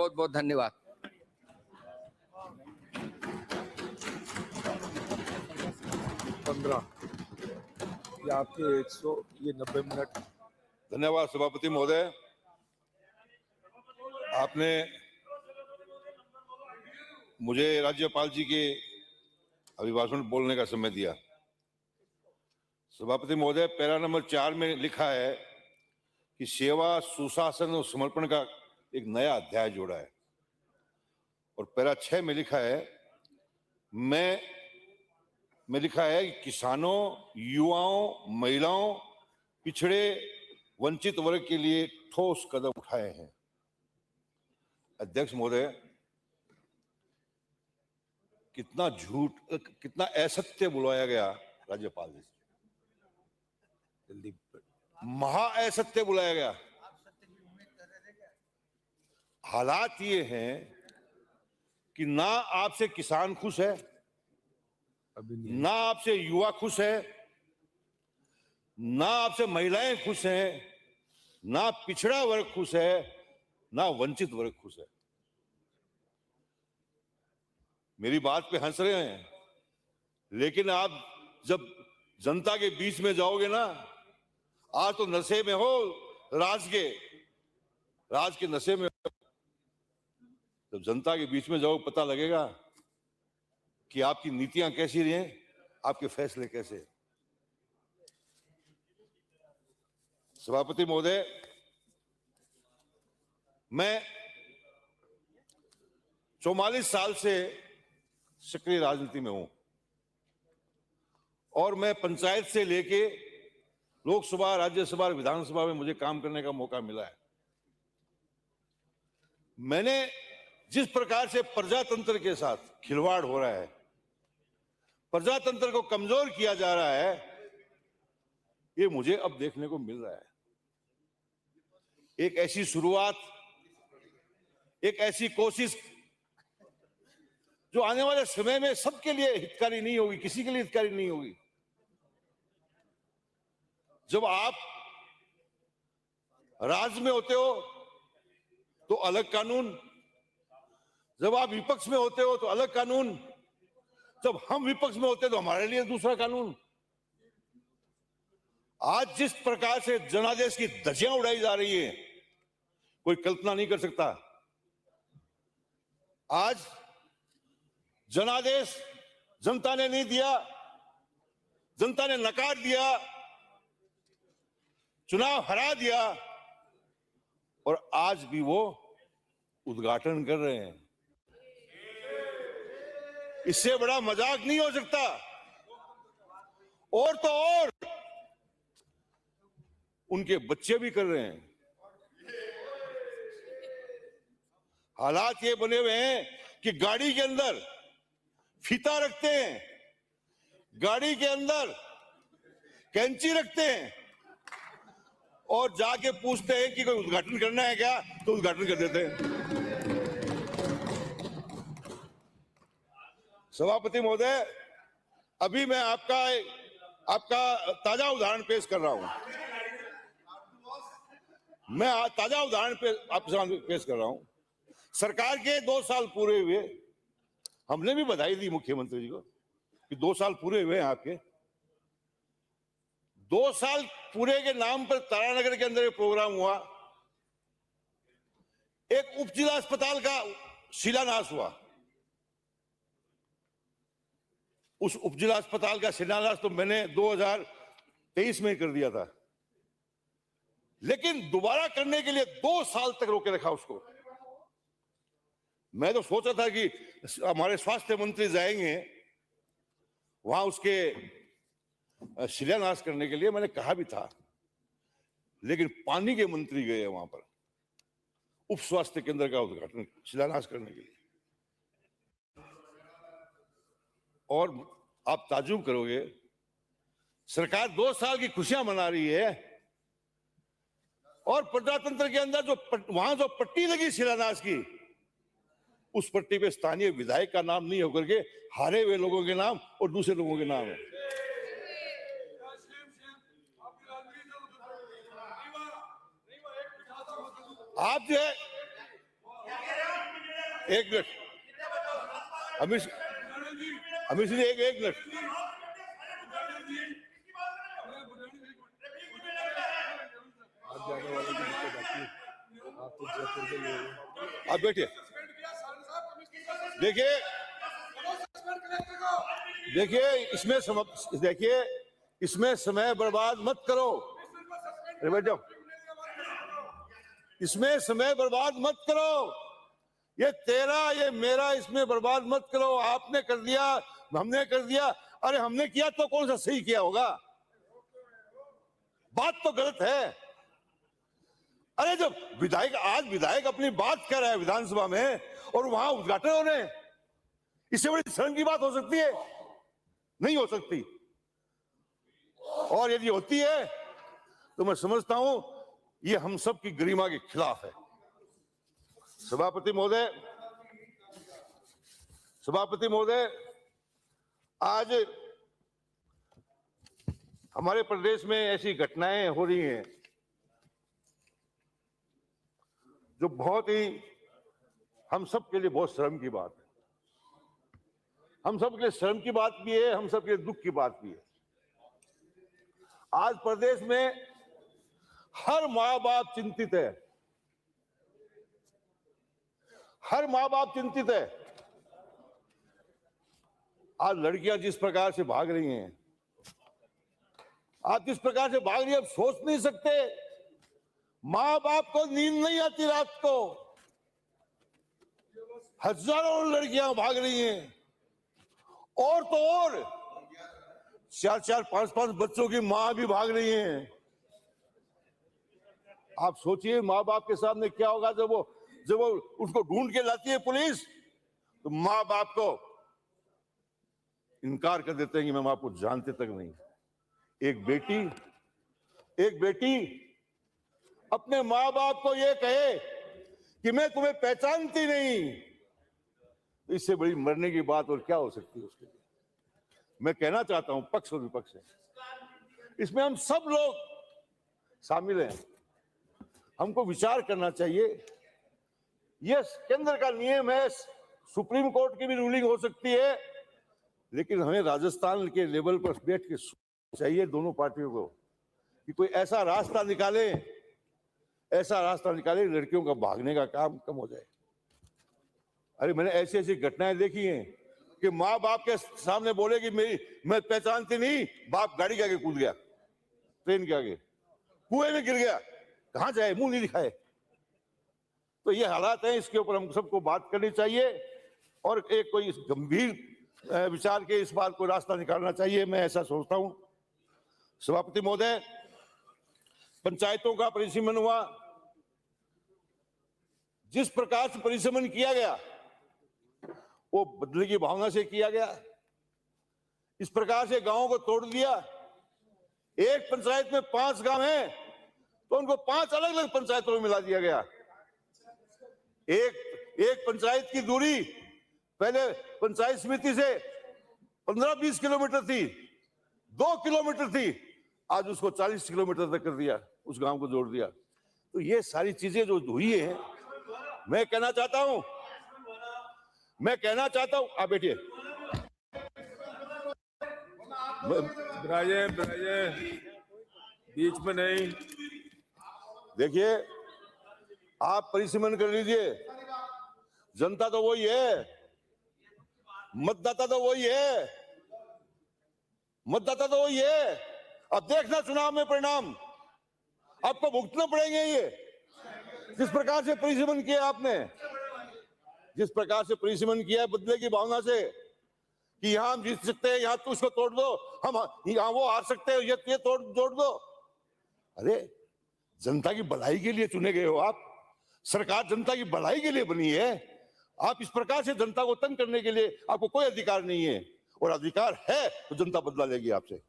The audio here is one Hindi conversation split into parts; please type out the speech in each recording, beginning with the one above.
बहुत बहुत धन्यवाद। ये आपके 100 ये 90 मिनट। धन्यवाद सभापति महोदय, आपने मुझे राज्यपाल जी के अभिभाषण बोलने का समय दिया। सभापति महोदय, पैरा नंबर 4 में लिखा है कि सेवा, सुशासन और समर्पण का एक नया अध्याय जोड़ा है, और पैरा 6 में लिखा है मैं लिखा है कि किसानों, युवाओं, महिलाओं, पिछड़े वंचित वर्ग के लिए ठोस कदम उठाए हैं। अध्यक्ष महोदय, कितना झूठ, कितना असत्य बुलाया गया राज्यपाल जी से, महा असत्य बुलाया गया। हालात ये हैं कि ना आपसे किसान खुश है, ना आपसे युवा खुश है, ना आपसे महिलाएं खुश हैं, ना पिछड़ा वर्ग खुश है, ना वंचित वर्ग खुश है। मेरी बात पे हंस रहे हैं, लेकिन आप जब जनता के बीच में जाओगे ना, आज तो नशे में हो, राज के नशे में, जब जनता के बीच में जाओ पता लगेगा कि आपकी नीतियां कैसी रही हैं, आपके फैसले कैसे। सभापति महोदय, मैं 44 साल से सक्रिय राजनीति में हूं, और मैं पंचायत से लेके लोकसभा, राज्यसभा और विधानसभा में मुझे काम करने का मौका मिला है। मैंने जिस प्रकार से प्रजातंत्र के साथ खिलवाड़ हो रहा है, प्रजातंत्र को कमजोर किया जा रहा है, ये मुझे अब देखने को मिल रहा है। एक ऐसी शुरुआत, एक ऐसी कोशिश जो आने वाले समय में सबके लिए हितकारी नहीं होगी, किसी के लिए हितकारी नहीं होगी। जब आप राज में होते हो तो अलग कानून, जब आप विपक्ष में होते हो तो अलग कानून, जब हम विपक्ष में होते हैं तो हमारे लिए दूसरा कानून। आज जिस प्रकार से जनादेश की धज्जियां उड़ाई जा रही है, कोई कल्पना नहीं कर सकता। आज जनादेश जनता ने नहीं दिया, जनता ने नकार दिया, चुनाव हरा दिया, और आज भी वो उद्घाटन कर रहे हैं। इससे बड़ा मजाक नहीं हो सकता। और तो और उनके बच्चे भी कर रहे हैं। हालात ये बने हुए हैं कि गाड़ी के अंदर फीता रखते हैं, गाड़ी के अंदर कैंची रखते हैं, और जाके पूछते हैं कि कोई उद्घाटन करना है क्या, तो उद्घाटन कर देते हैं। सभापति महोदय, अभी मैं आपका ताजा उदाहरण पेश कर रहा हूं। मैं ताजा उदाहरण आपके सामने पेश कर रहा हूं। सरकार के 2 साल पूरे हुए, हमने भी बधाई दी मुख्यमंत्री जी को कि 2 साल पूरे हुए हैं आपके। 2 साल पूरे के नाम पर तारानगर के अंदर एक प्रोग्राम हुआ, एक उप जिला अस्पताल का शिलान्यास हुआ। उस उप जिला अस्पताल का शिलान्यास तो मैंने 2023 में कर दिया था, लेकिन दोबारा करने के लिए 2 साल तक रोके रखा उसको। मैं तो सोचा था कि हमारे स्वास्थ्य मंत्री जाएंगे वहां उसके शिलान्यास करने के लिए, मैंने कहा भी था, लेकिन पानी के मंत्री गए वहां पर उप स्वास्थ्य केंद्र का उद्घाटन, शिलान्यास करने के लिए। और आप ताज्जुब करोगे, सरकार 2 साल की खुशियां मना रही है, और प्रजातंत्र के अंदर वहां जो पट्टी लगी शिलान्यास की, उस पट्टी पे स्थानीय विधायक का नाम नहीं होकर के हारे हुए लोगों के नाम और दूसरे लोगों के नाम है। आप जो है एक मिनट अमित अमित जी, एक मिनट। आज जाने वाले की दिक्कत आती है। आप तो जयपुर के लोग हैं। आप बैठिए। देखिए देखिए इसमें समय बर्बाद मत करो। अरे बैठ जाओ। इसमें समय बर्बाद मत करो। ये तेरा ये मेरा, इसमें बर्बाद मत करो। आपने कर दिया, हमने कर दिया। अरे हमने किया तो कौन सा सही किया होगा? बात तो गलत है। अरे जब विधायक अपनी बात कर रहा है विधानसभा में और वहां उद्घाटन हो रहे हैं, इससे बड़ी शर्म की बात हो सकती है? नहीं हो सकती। और यदि होती है तो मैं समझता हूं ये हम सब की गरिमा के खिलाफ है। सभापति महोदय, आज हमारे प्रदेश में ऐसी घटनाएं हो रही हैं जो बहुत ही हम सब के लिए बहुत शर्म की बात है। हम सब के लिए शर्म की बात भी है, हम सब के लिए दुख की बात भी है। आज प्रदेश में हर माँ बाप चिंतित है। हर माँ बाप चिंतित है। आज लड़कियां जिस प्रकार से भाग रही हैं, आप जिस प्रकार से भाग रही है, आप सोच नहीं सकते। माँ बाप को नींद नहीं आती रात को। हजारों लड़कियां भाग रही हैं। और तो और 4-4, 5-5 बच्चों की मां भी भाग रही हैं। आप सोचिए माँ बाप के सामने क्या होगा जब वो उसको ढूंढ के लाती है पुलिस, तो माँ बाप को इनकार कर देते हैं कि मैं आपको जानते तक नहीं। एक बेटी अपने माँ बाप को ये कहे कि मैं तुम्हें पहचानती नहीं, तो इससे बड़ी मरने की बात और क्या हो सकती है उसके लिए? मैं कहना चाहता हूं पक्ष और विपक्ष है, इसमें हम सब लोग शामिल हैं। हमको विचार करना चाहिए। यह केंद्र का नियम है, सुप्रीम कोर्ट की भी रूलिंग हो सकती है, लेकिन हमें राजस्थान के लेवल पर बैठ के चाहिए दोनों पार्टियों को कि कोई ऐसा रास्ता निकाले लड़कियों का भागने का काम कम हो जाए। अरे मैंने ऐसी ऐसी घटनाएं देखी हैं कि माँ बाप के सामने बोले कि मैं पहचानती नहीं, बाप गाड़ी के आगे कूद गया, ट्रेन के आगे, कुएं में गिर गया, कहां जाए, मुंह नहीं दिखाए। तो ये हालात हैं, इसके ऊपर हम सबको बात करनी चाहिए और एक कोई गंभीर विचार के इस बात को रास्ता निकालना चाहिए, मैं ऐसा सोचता हूं। सभापति महोदय, पंचायतों का परिसीमन हुआ। जिस प्रकार से परिसीमन किया गया वो बदले की भावना से किया गया। इस प्रकार से गांवों को तोड़ दिया। एक पंचायत में 5 गांव हैं तो उनको 5 अलग अलग पंचायतों में मिला दिया गया। एक पंचायत की दूरी पहले पंचायत समिति से 15-20 किलोमीटर थी, 2 किलोमीटर थी, आज उसको 40 किलोमीटर तक कर दिया, उस गांव को जोड़ दिया। तो ये सारी चीजें जो हुई हैं, मैं कहना चाहता हूं, आप बैठिए। ब्राजे बीच में नहीं। देखिए, आप परिसीमन कर लीजिए। जनता तो वही है, मतदाता तो वही है। अब देखना चुनाव में परिणाम आपको भुगतना पड़ेंगे। ये जिस प्रकार से परिसीमन किया आपने, जिस प्रकार से परिसीमन किया बदले की भावना से कि यहां हम जीत सकते हैं, यहां तो उसको तोड़ दो, हम यहां वो हार सकते हैं, ये जोड़ दो। अरे जनता की भलाई के लिए चुने गए हो आप, सरकार जनता की भलाई के लिए बनी है। आप इस प्रकार से जनता को तंग करने के लिए आपको कोई अधिकार नहीं है, और अधिकार है तो जनता बदला लेगी आपसे।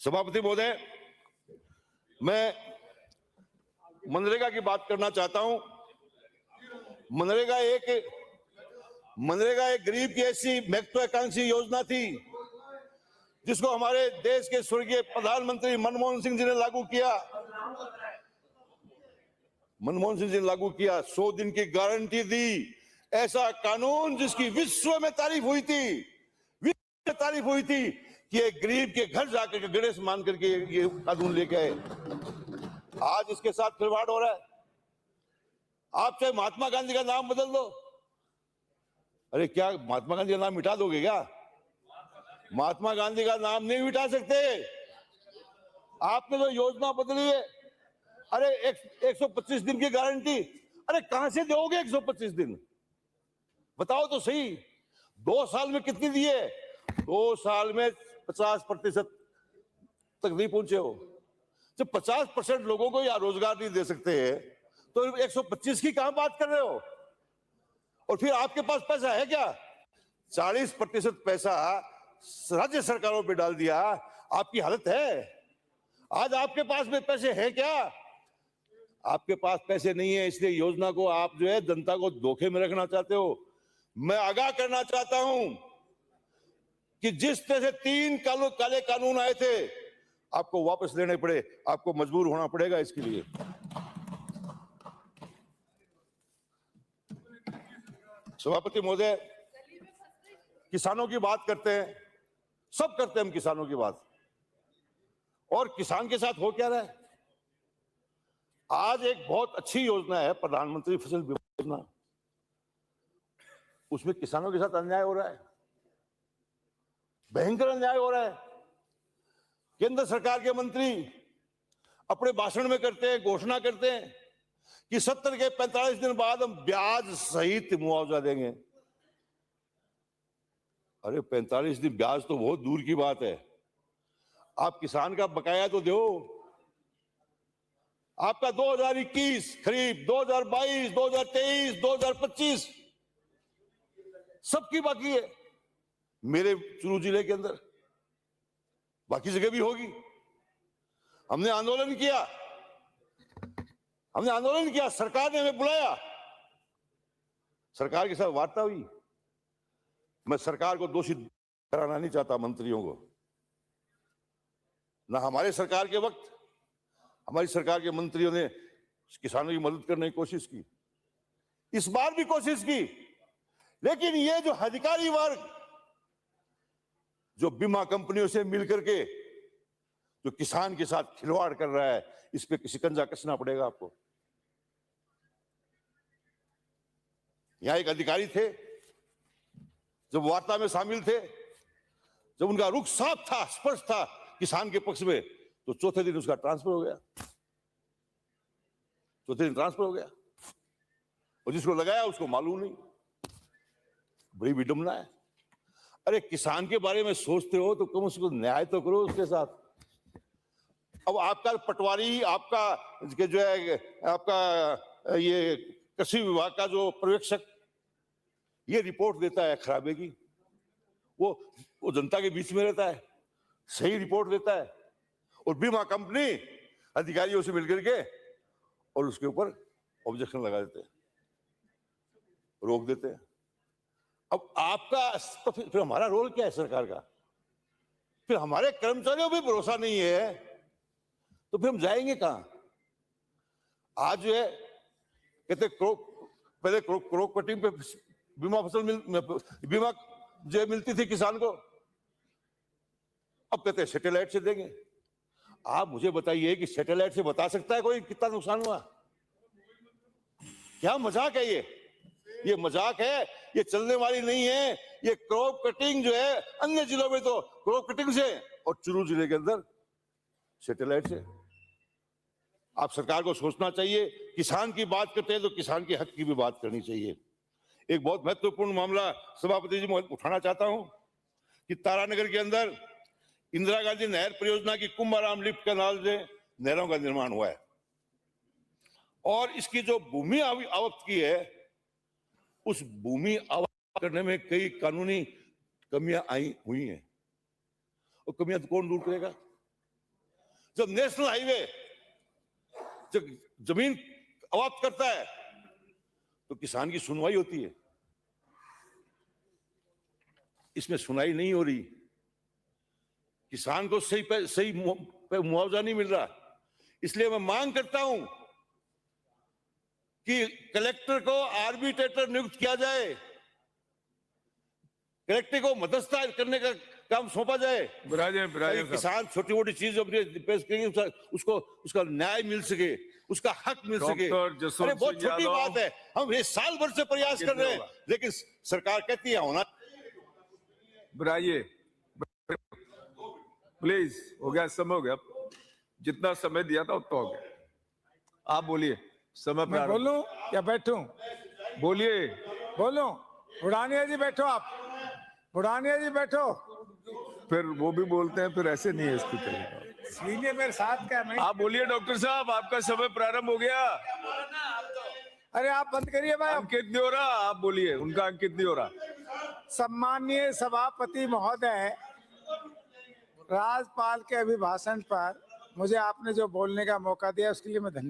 सभापति महोदय, मैं मनरेगा की बात करना चाहता हूं। मनरेगा एक गरीब की ऐसी महत्वाकांक्षी योजना थी जिसको हमारे देश के स्वर्गीय प्रधानमंत्री मनमोहन सिंह जी ने लागू किया। मनमोहन सिंह जी ने लागू किया, 100 दिन की गारंटी दी, ऐसा कानून जिसकी विश्व में तारीफ हुई थी, विश्व में तारीफ हुई थी कि एक गरीब के घर जाकर के गणेश मान करके ये कानून लेके आए। आज इसके साथ खिलवाड़ हो रहा है। आप चाहे महात्मा गांधी का नाम बदल दो, अरे क्या महात्मा गांधी का नाम मिटा दोगे क्या? महात्मा गांधी का नाम नहीं मिटा सकते। आपने जो योजना बदली है, अरे 125 दिन की गारंटी, अरे कहां से दोगे 125 दिन? बताओ तो सही। 2 साल में कितनी दी है? 2 साल में 50% तक नहीं पहुंचे हो। जब 50% लोगों को या रोजगार नहीं दे सकते हैं तो 125 की कहां बात कर रहे हो? और फिर आपके पास पैसा है क्या? 40% पैसा राज्य सरकारों पे डाल दिया। आपकी हालत है? आज आपके पास में पैसे हैं क्या? आपके पास पैसे नहीं है, इसलिए योजना को आप जो है जनता को धोखे में रखना चाहते हो। मैं आगाह करना चाहता हूं कि जिस तरह से 3 काले कानून आए थे, आपको वापस लेने पड़े, आपको मजबूर होना पड़ेगा इसके लिए। सभापति महोदय, किसानों की बात करते हैं, सब करते हैं हम किसानों की बात, और किसान के साथ हो क्या रहा है? आज एक बहुत अच्छी योजना है प्रधानमंत्री फसल बीमा योजना, उसमें किसानों के साथ अन्याय हो रहा है, भयंकर अन्याय हो रहा है। केंद्र सरकार के मंत्री अपने भाषण में करते हैं, घोषणा करते हैं कि 70 के 45 दिन बाद हम ब्याज सहित मुआवजा देंगे। अरे 45 दिन ब्याज तो बहुत दूर की बात है। आप किसान का बकाया तो दो। आपका 2021 खरीफ, 2022, 2023, 2025 सबकी बाकी है। मेरे चुरू जिले के अंदर, बाकी जगह भी होगी। हमने आंदोलन किया, सरकार ने हमें बुलाया, सरकार के साथ वार्ता हुई। मैं सरकार को दोषी कराना नहीं चाहता, मंत्रियों को। ना हमारे सरकार के वक्त हमारी सरकार के मंत्रियों ने किसानों की मदद करने की कोशिश की, इस बार भी कोशिश की, लेकिन ये जो अधिकारी वर्ग जो बीमा कंपनियों से मिलकर के जो किसान के साथ खिलवाड़ कर रहा है, इस पे शिकंजा कसना पड़ेगा आपको। यहां एक अधिकारी थे, जब वार्ता में शामिल थे, जब उनका रुख साफ था, स्पष्ट था किसान के पक्ष में, तो चौथे दिन उसका ट्रांसफर हो गया। और जिसको लगाया उसको मालूम नहीं। बड़ी विडंबना है। अरे किसान के बारे में सोचते हो तो कम से कम न्याय तो करो उसके साथ। अब आपका पटवारी, आपका जो है, आपका ये कृषि विभाग का जो पर्यवेक्षक ये रिपोर्ट देता है खराबे की, वो जनता के बीच में रहता है, सही रिपोर्ट देता है, और बीमा कंपनी अधिकारियों से मिलकर के और उसके ऊपर ऑब्जेक्शन लगा देते हैं, रोक देते हैं। अब आपका तो फिर हमारा रोल क्या है सरकार का? फिर हमारे कर्मचारियों पे भरोसा नहीं है तो फिर हम जाएंगे कहां? आज जो है कहते पहले क्रॉप कटिंग पे बीमा बीमा जो मिलती थी किसान को, अब कहते हैं सैटेलाइट से देंगे। आप मुझे बताइए कि सैटेलाइट से बता सकता है कोई कितना नुकसान हुआ? क्या मजाक है ये मजाक है, ये चलने वाली नहीं है। ये क्रॉप कटिंग जो है, अन्य जिलों में तो क्रॉप कटिंग से, और चुरू जिले के अंदर सैटेलाइट से। आप सरकार को सोचना चाहिए, किसान की बात करते हैं तो किसान के हक की भी बात करनी चाहिए। एक बहुत महत्वपूर्ण मामला सभापति जी मैं उठाना चाहता हूं कि तारानगर के अंदर इंदिरा गांधी नहर परियोजना की कुंभाराम लिफ्ट कैनाल से नहरों का निर्माण हुआ है, और इसकी जो भूमि आवक्त की है, उस भूमि आवक्त करने में कई कानूनी कमियां आई हुई हैं, और कमियां तो कौन दूर करेगा? जब नेशनल हाईवे जब जमीन आवक्त करता है तो किसान की सुनवाई होती है, इसमें सुनवाई नहीं हो रही। किसान को सही मुआवजा नहीं मिल रहा। इसलिए मैं मांग करता हूं कि कलेक्टर को आर्बिट्रेटर नियुक्त किया जाए, कलेक्टर को मध्यस्थता करने का काम सौंपा जाए, ताकि किसान छोटी मोटी चीज जो पेश करेंगे उसको उसका न्याय मिल सके, उसका हक मिल सके। अरे बहुत छोटी बात है, हम ये साल भर से प्रयास कर रहे हैं, लेकिन सरकार कहती है होना। बुराइए प्लीज, हो गया, समय हो गया, जितना समय दिया था उतना हो गया। आप बोलिए, समय मैं बोलूं या बैठूं? बोलिए। बोलूं? बुढ़ानिया जी बैठो, आप बुढ़ानिया जी बैठो। फिर वो भी बोलते हैं, फिर ऐसे नहीं है इसकी चलेगा। इसलिए मेरे साथ क्या मैं। आप बोलिए डॉक्टर साहब, आपका समय प्रारंभ हो गया। अरे आप बंद करिए भाई। अंकित नहीं हो रहा, आप बोलिए, उनका अंकित नहीं हो रहा। सम्माननीय सभापति महोदय, राज्यपाल के अभिभाषण पर मुझे आपने जो बोलने का मौका दिया उसके लिए मैं धन्यवाद।